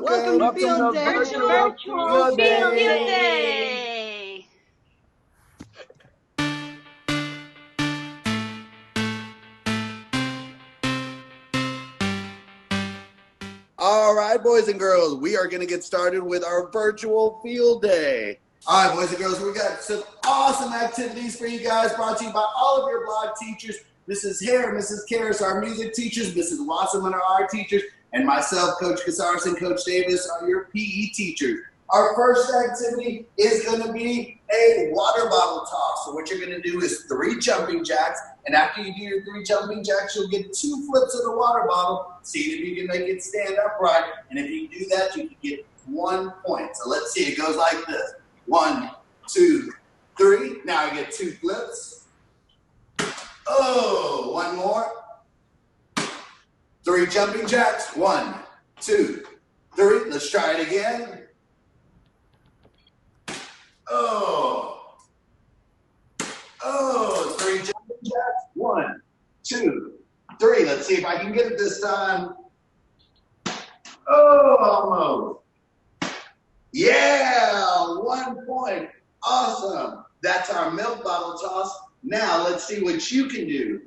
Welcome to Field Day. Virtual Field Day. All right, boys and girls, we are going to get started with our virtual field day. All right, boys and girls, we got some awesome activities for you guys brought to you by all of your blog teachers. Mrs. Hare, Mrs. Karras, our music teachers, Mrs. Wasserman, our art teachers, and myself, Coach Casares and Coach Davis, are your PE teachers. Our first activity is going to be a water bottle toss. So what you're going to do is 3 jumping jacks, and after you do your 3 jumping jacks, you'll get 2 flips of the water bottle. See if you can make it stand upright, and if you do that, you can get 1 point. So let's see, it goes like this. 1, 2, 3. Now I get 2 flips. Oh, 1 more. 3 jumping jacks. 1, 2, 3. Let's try it again. Oh, 3 jumping jacks. 1, 2, 3. Let's see if I can get it this time. Oh, almost. Yeah, 1 point. Awesome. That's our milk bottle toss. Now let's see what you can do.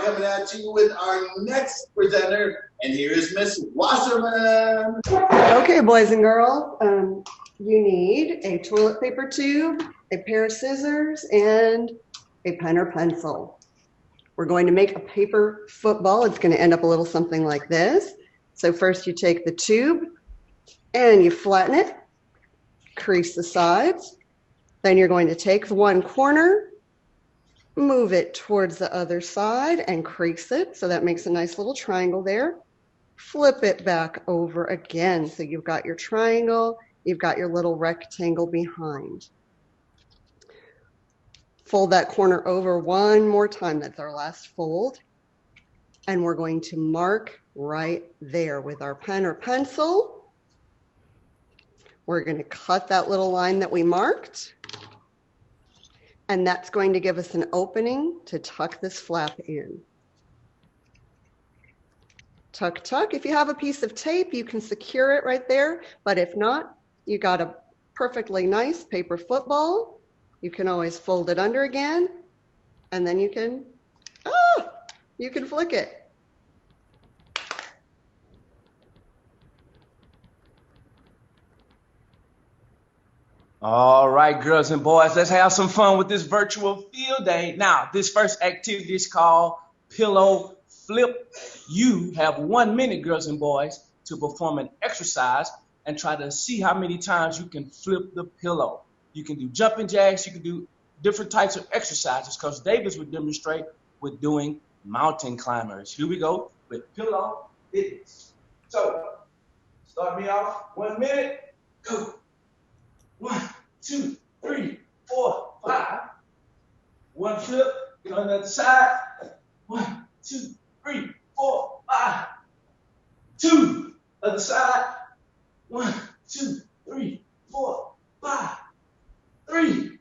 Coming at you with our next presenter, and here is Miss Wasserman. Okay, boys and girls, you need a toilet paper tube, a pair of scissors, and a pen or pencil. We're going to make a paper football. It's going to end up a little something like this. So first you take the tube and you flatten it, crease the sides. Then you're going to take one corner, move it towards the other side and crease it. So that makes a nice little triangle there. Flip it back over again. So you've got your triangle, you've got your little rectangle behind. Fold that corner over one more time. That's our last fold. And we're going to mark right there with our pen or pencil. We're going to cut that little line that we marked. And that's going to give us an opening to tuck this flap in. Tuck, tuck. If you have a piece of tape, you can secure it right there. But if not, you got a perfectly nice paper football. You can always fold it under again. And then you can flick it. All right, girls and boys, let's have some fun with this virtual field day. Now, this first activity is called Pillow Flip. You have 1 minute, girls and boys, to perform an exercise and try to see how many times you can flip the pillow. You can do jumping jacks, you can do different types of exercises, because Davis would demonstrate with doing mountain climbers. Here we go with pillow fitness. So, start me off, 1 minute, go. 1, 2, 3, 4, 5. 1 flip, get on the other side. 1, 2, 3, 4, 5. 2, other side. 1, 2, 3, 4, 5. 3.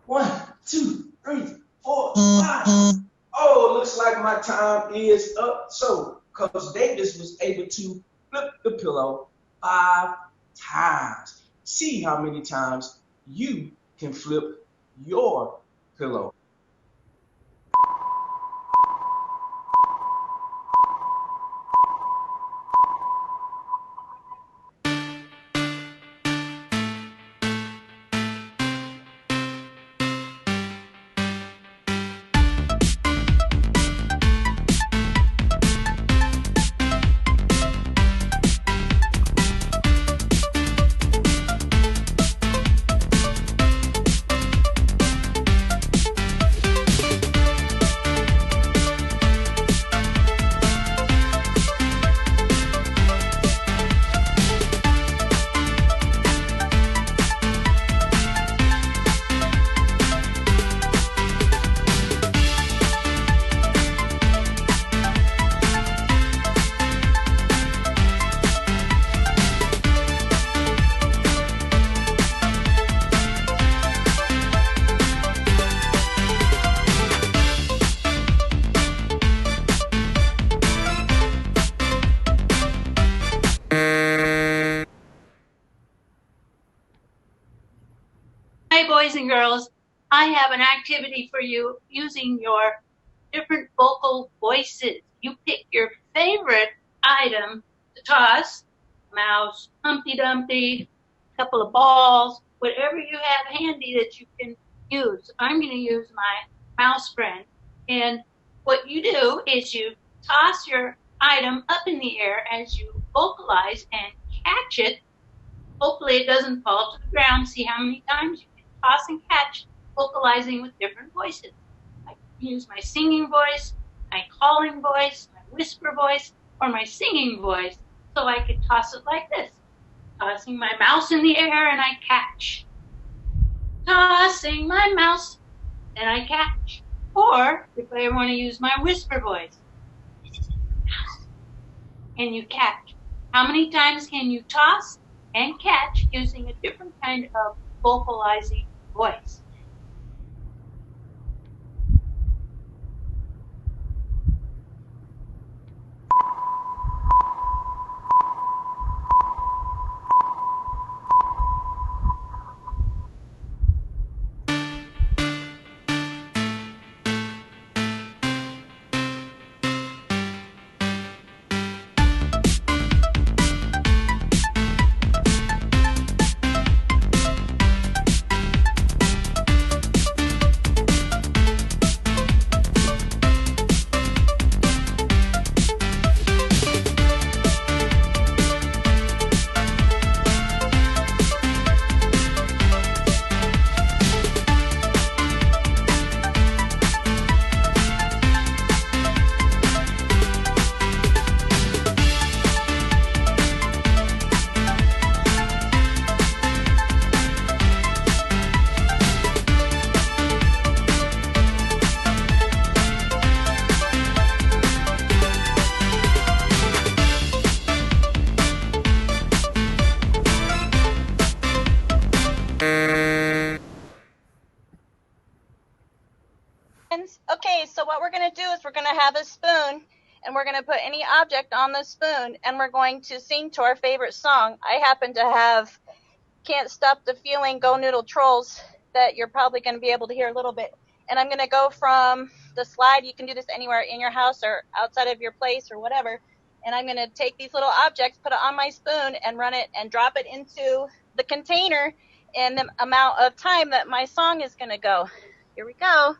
1, 2, 3, 4, 5. Oh, looks like my time is up. So Coach Davis was able to flip the pillow 5 times. See how many times you can flip your pillow. Hi, boys and girls. I have an activity for you using your different vocal voices. You pick your favorite item to toss, mouse, Humpty Dumpty, couple of balls, whatever you have handy that you can use. I'm going to use my mouse friend. And what you do is you toss your item up in the air as you vocalize and catch it. Hopefully it doesn't fall to the ground. See how many times you can toss and catch, vocalizing with different voices. I can use my singing voice, my calling voice, my whisper voice, or my singing voice. So I could toss it like this. Tossing my mouse in the air and I catch. Tossing my mouse and I catch. Or if I want to use my whisper voice, and you catch. How many times can you toss and catch using a different kind of vocalizing voice? Okay, so what we're going to do is we're going to have a spoon, and we're going to put any object on the spoon, and we're going to sing to our favorite song. I happen to have Can't Stop the Feeling, Go Noodle Trolls, that you're probably going to be able to hear a little bit. And I'm going to go from the slide. You can do this anywhere in your house or outside of your place or whatever. And I'm going to take these little objects, put it on my spoon, and run it and drop it into the container in the amount of time that my song is going to go. Here we go.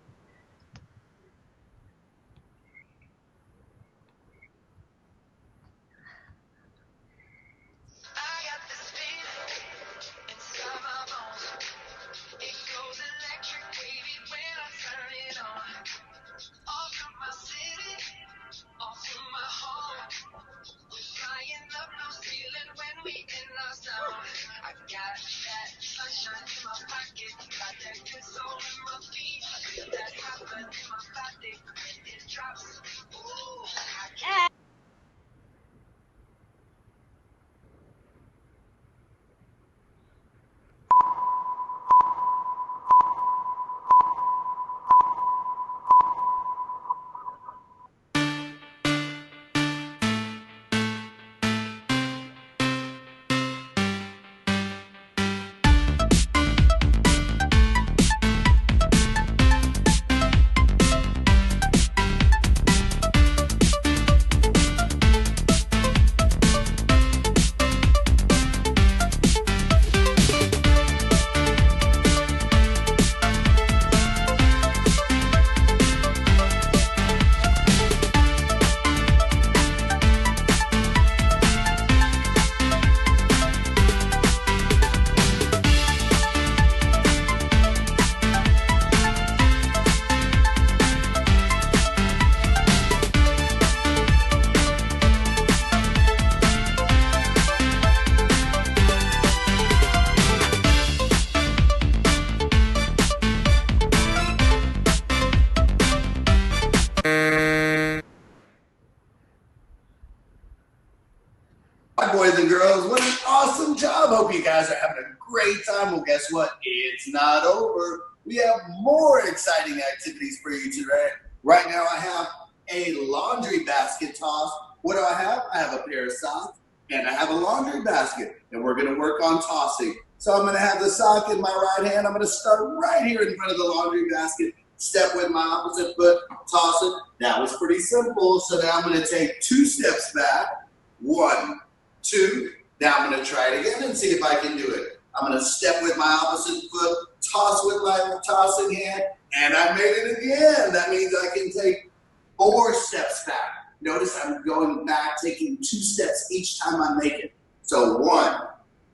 boys and girls, what an awesome job. Hope you guys are having a great time. Well, guess what? It's not over. We have more exciting activities for you today. Right now, I have a laundry basket toss. What do I have? I have a pair of socks and I have a laundry basket, and we're going to work on tossing. So I'm going to have the sock in my right hand. I'm going to start right here in front of the laundry basket. Step with my opposite foot, toss it. That was pretty simple. So now I'm going to take 2 steps back. 1, 2. Now I'm going to try it again and see if I can do it. I'm going to step with my opposite foot, toss with my tossing hand, and I made it again. That means I can take 4 steps back. Notice I'm going back, taking 2 steps each time I make it. So 1,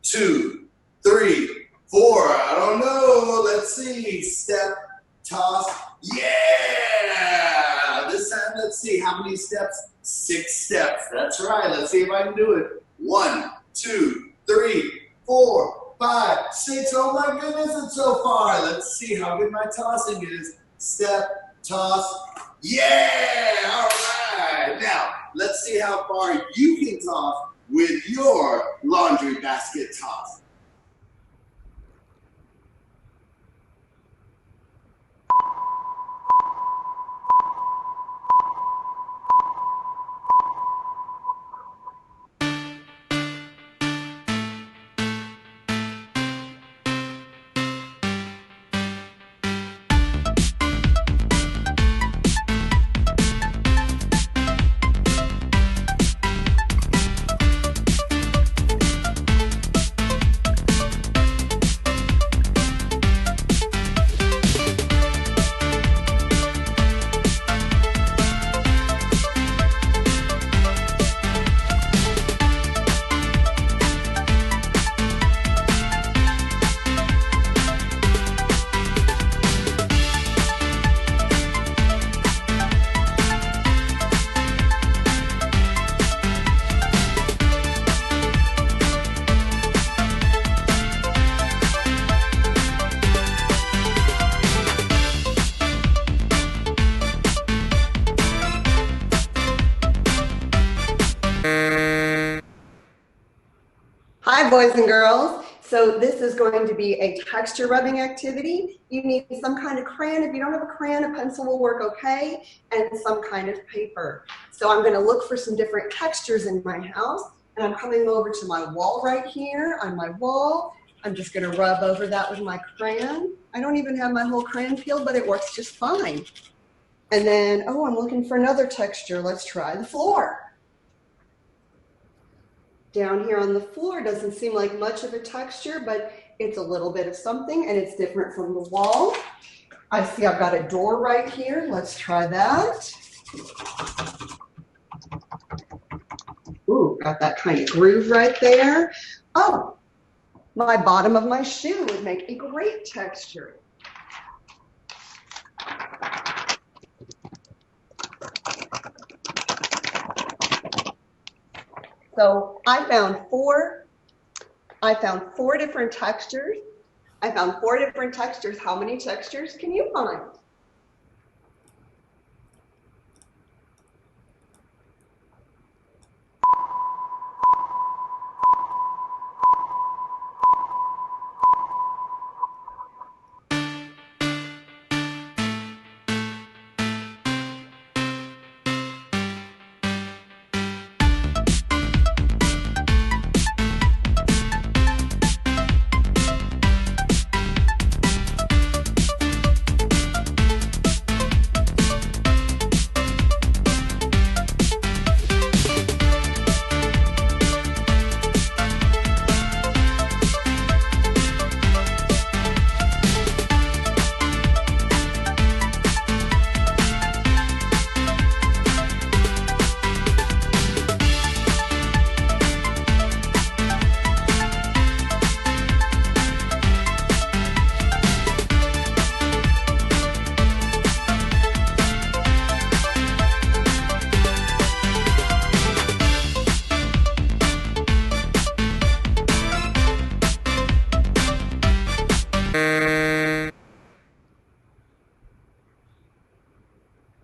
2, 3, 4. I don't know. Let's see. Step, toss. Yeah! This time, let's see. How many steps? 6 steps. That's right. Let's see if I can do it. 1, 2, 3, 4, 5, 6. Oh my goodness, it's so far. Let's see how good my tossing is. Step, toss. Yeah! All right. Now, let's see how far you can toss with your laundry basket toss. Hi, boys and girls. So this is going to be a texture rubbing activity. You need some kind of crayon. If you don't have a crayon, a pencil will work okay, and some kind of paper. So I'm going to look for some different textures in my house, and I'm coming over to my wall right here. On my wall, I'm just going to rub over that with my crayon. I don't even have my whole crayon peeled, but it works just fine. And then, oh, I'm looking for another texture. Let's try the floor. Down here on the floor doesn't seem like much of a texture, but it's a little bit of something, and it's different from the wall. I see I've got a door right here. Let's try that. Ooh, got that kind of groove right there. Oh, my bottom of my shoe would make a great texture. So I found four different textures. I found 4 different textures. How many textures can you find?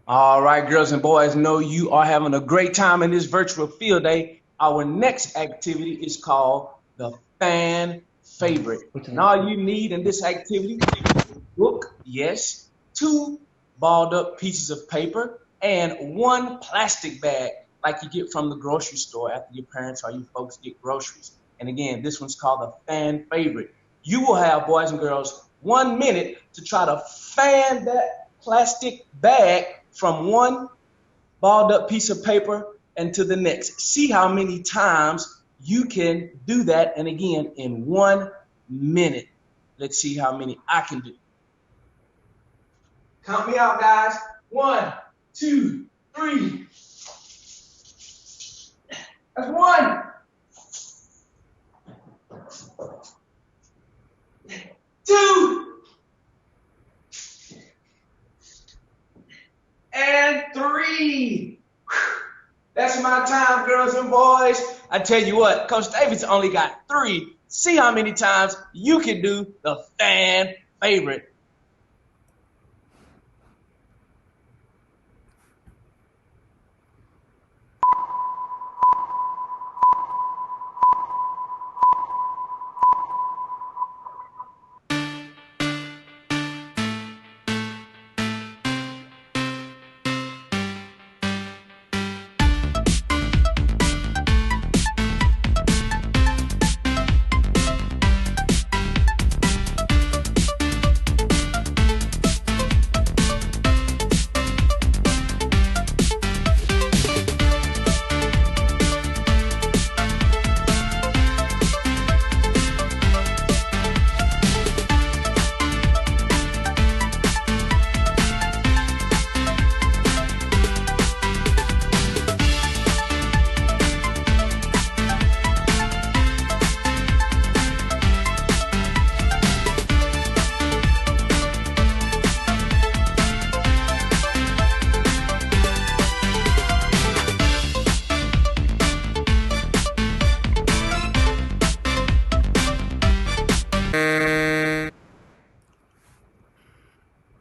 All right, girls and boys, know you are having a great time in this virtual field day. Our next activity is called the fan favorite. And all you need in this activity is a book, yes, 2 balled up pieces of paper, and 1 plastic bag like you get from the grocery store after your parents or you folks get groceries. And again, this one's called the fan favorite. You will have, boys and girls, 1 minute to try to fan that plastic bag from 1 balled up piece of paper and to the next. See how many times you can do that, and again, in 1 minute. Let's see how many I can do. Count me out, guys. 1, 2, 3. That's 1. 2. And 3. That's my time, girls and boys. I tell you what, Coach David's only got 3. See how many times you can do the fan favorite.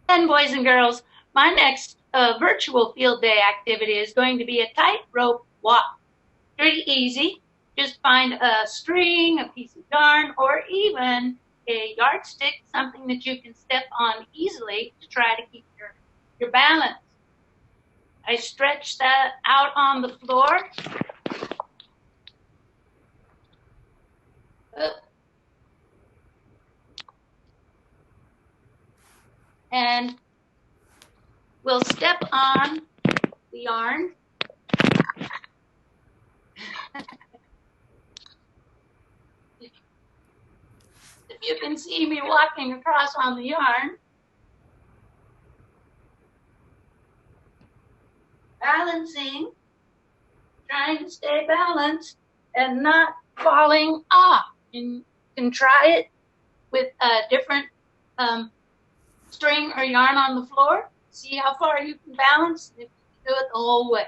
And boys and girls, my next virtual field day activity is going to be a tightrope walk. Pretty easy. Just find a string, a piece of yarn, or even a yardstick, something that you can step on easily to try to keep your balance. I stretch that out on the floor. And we'll step on the yarn. If you can see me walking across on the yarn. Balancing, trying to stay balanced and not falling off. You can try it with a different string or yarn on the floor. See how far you can balance, if you can do it the whole way.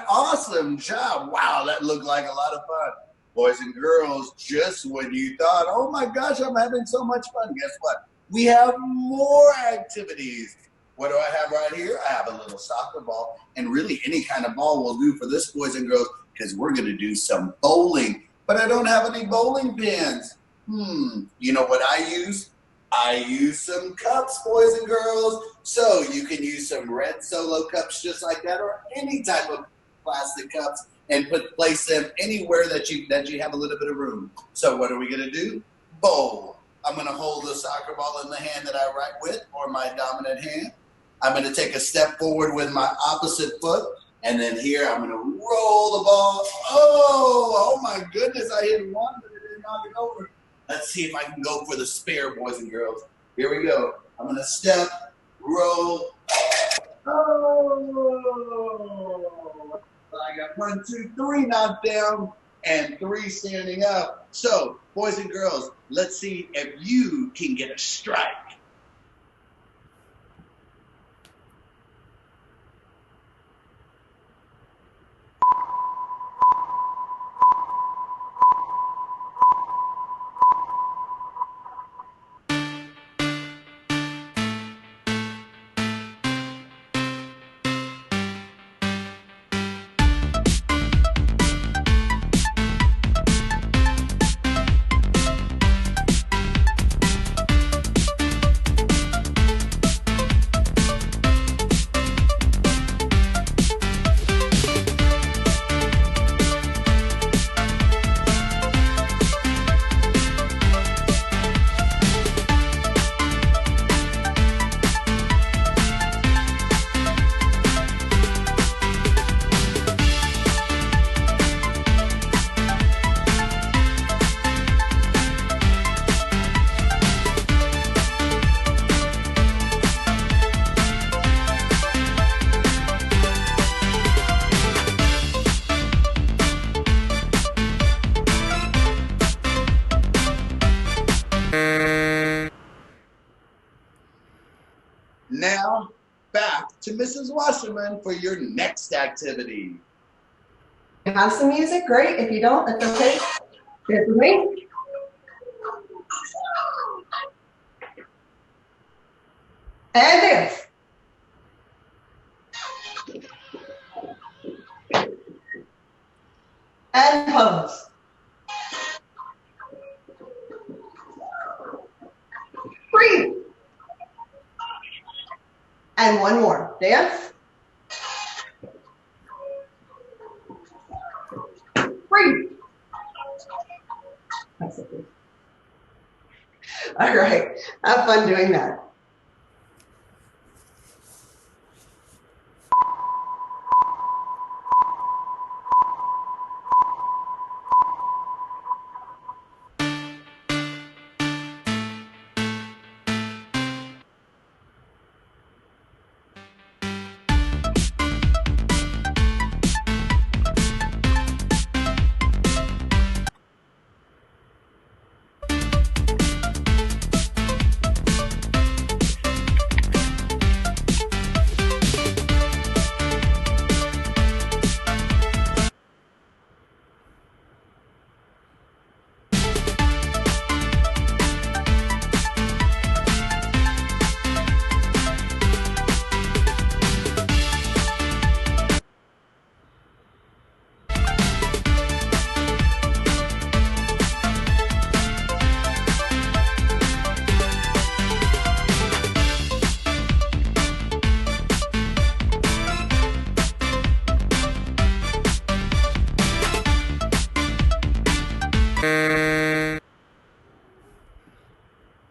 Awesome job. Wow, that looked like a lot of fun. Boys and girls, just when you thought, oh my gosh, I'm having so much fun, guess what? We have more activities. What do I have right here? I have a little soccer ball, and really any kind of ball will do for this, boys and girls, because we're going to do some bowling. But I don't have any bowling pins. You know what I use? I use some cups, boys and girls. So you can use some red Solo cups just like that, or any type of plastic cups, and place them anywhere that you have a little bit of room. So what are we going to do? Bowl. I'm going to hold the soccer ball in the hand that I write with, or my dominant hand. I'm going to take a step forward with my opposite foot, and then here I'm going to roll the ball. Oh my goodness, I hit one, but it didn't knock it over. Let's see if I can go for the spare, boys and girls. Here we go. I'm going to step, roll. Oh! I got 1, 2, 3 knocked down and 3 standing up. So, boys and girls, let's see if you can get a strike. Now, back to Mrs. Wasserman for your next activity. You have some music? Great. If you don't, that's okay. Good for me. And dance. And pose. Breathe. And one more. Dance. Breathe. That's it. All right. Have fun doing that.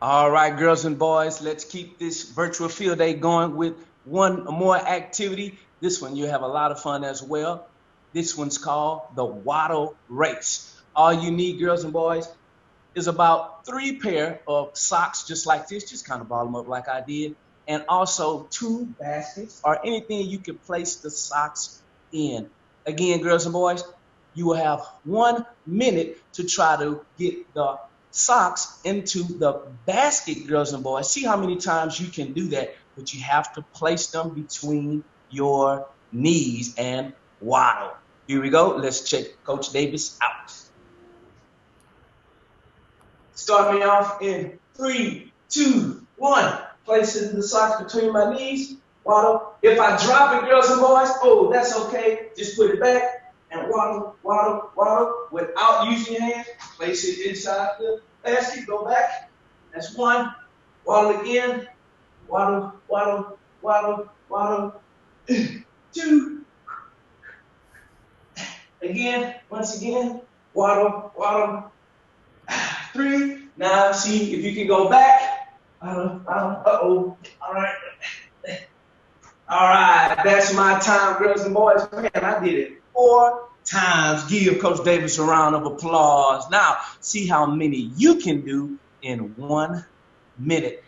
All right, girls and boys, let's keep this virtual field day going with one more activity. This one you have a lot of fun as well. This one's called the Waddle Race. All you need, girls and boys, is about 3 pair of socks just like this. Just kind of ball them up like I did. And also 2 baskets or anything you can place the socks in. Again, girls and boys, you will have 1 minute to try to get the socks into the basket, girls and boys. See how many times you can do that, but you have to place them between your knees and waddle. Here we go. Let's check Coach Davis out. Start me off in 3, 2, 1. Placing the socks between my knees. Waddle. If I drop it, girls and boys, oh, that's okay. Just put it back and waddle, waddle, waddle without using your hands. Place it inside the basket. Go back. That's one. Waddle again. Waddle, waddle, waddle, waddle. Two. Again, once again. Waddle, waddle. Three. Now see if you can go back. Uh-oh. All right. All right. That's my time, girls and boys. Man, I did it 4 times. Give Coach Davis a round of applause. Now, see how many you can do in 1 minute.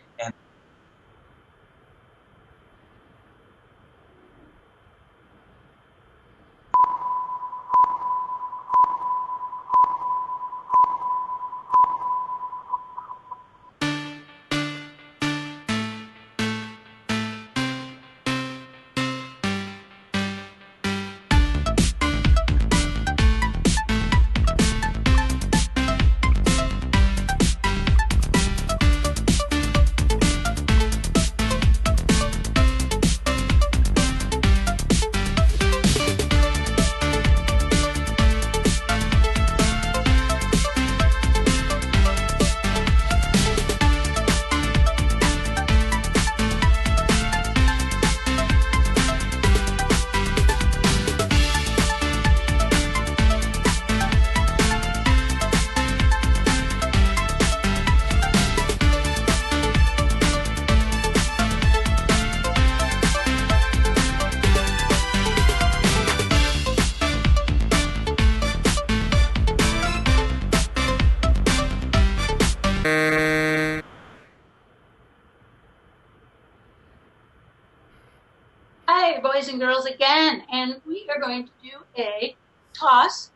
Hi, boys and girls again, and we are going to do a toss,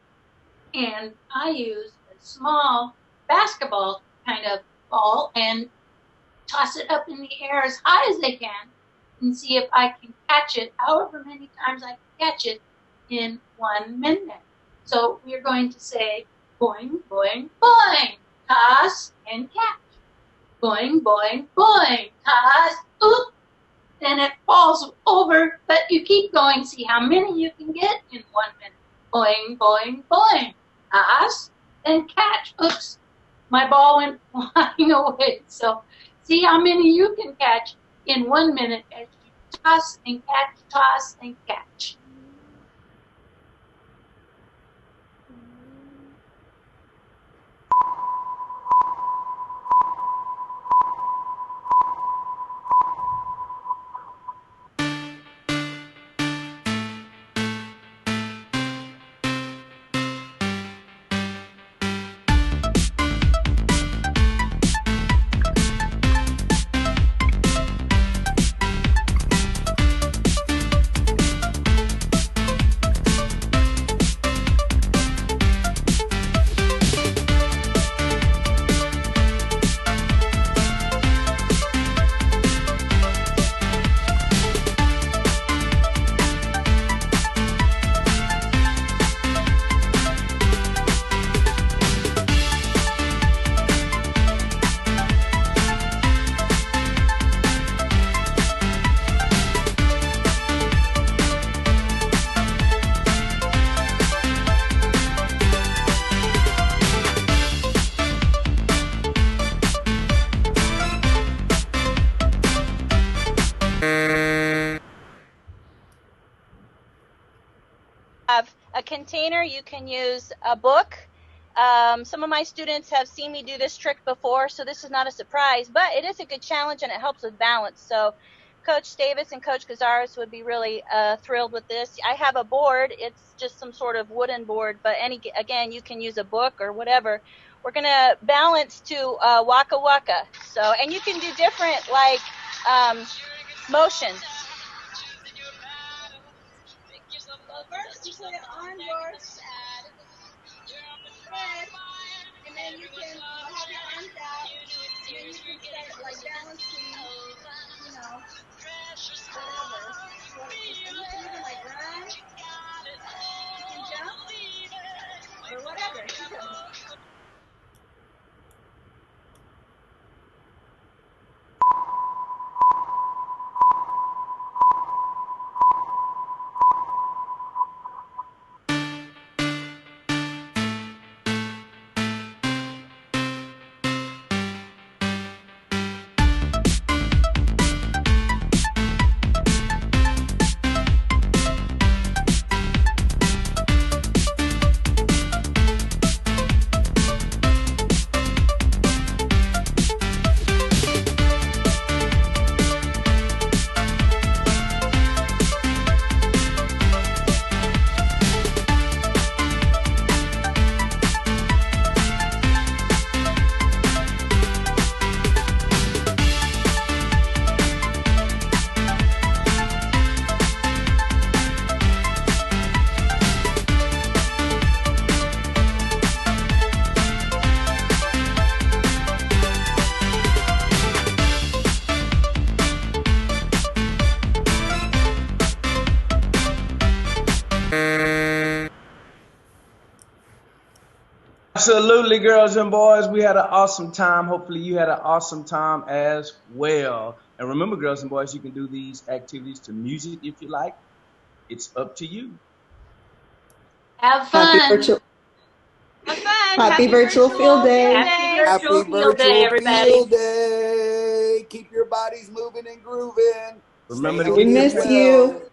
and I use a small basketball kind of ball and toss it up in the air as high as I can and see if I can catch it however many times I can catch it in 1 minute. So we are going to say boing, boing, boing, toss and catch. Boing, boing, boing, toss, oop. Then it falls over, but you keep going, see how many you can get in 1 minute. Boing, boing, boing, toss and catch. Oops, my ball went flying away. So see how many you can catch in 1 minute as you toss and catch. Have a container, you can use a book. Some of my students have seen me do this trick before, so this is not a surprise, but it is a good challenge and it helps with balance. So Coach Davis and Coach Cazares would be really thrilled with this. I have a board. It's just some sort of wooden board, but again, you can use a book or whatever. We're going to balance to Waka Waka. So, and you can do different motions. First, you put it on your head, and then you can have your arms out, and then you can start like balancing, whatever. So you can like run, you can jump, or whatever. Absolutely, girls and boys. We had an awesome time. Hopefully, you had an awesome time as well. And remember, girls and boys, you can do these activities to music if you like. It's up to you. Have Happy fun. virtual, Have fun. Happy virtual field day. Happy Happy virtual field day, everybody. field day. Keep your bodies moving and grooving. Remember Stay to We healthy as miss well. you.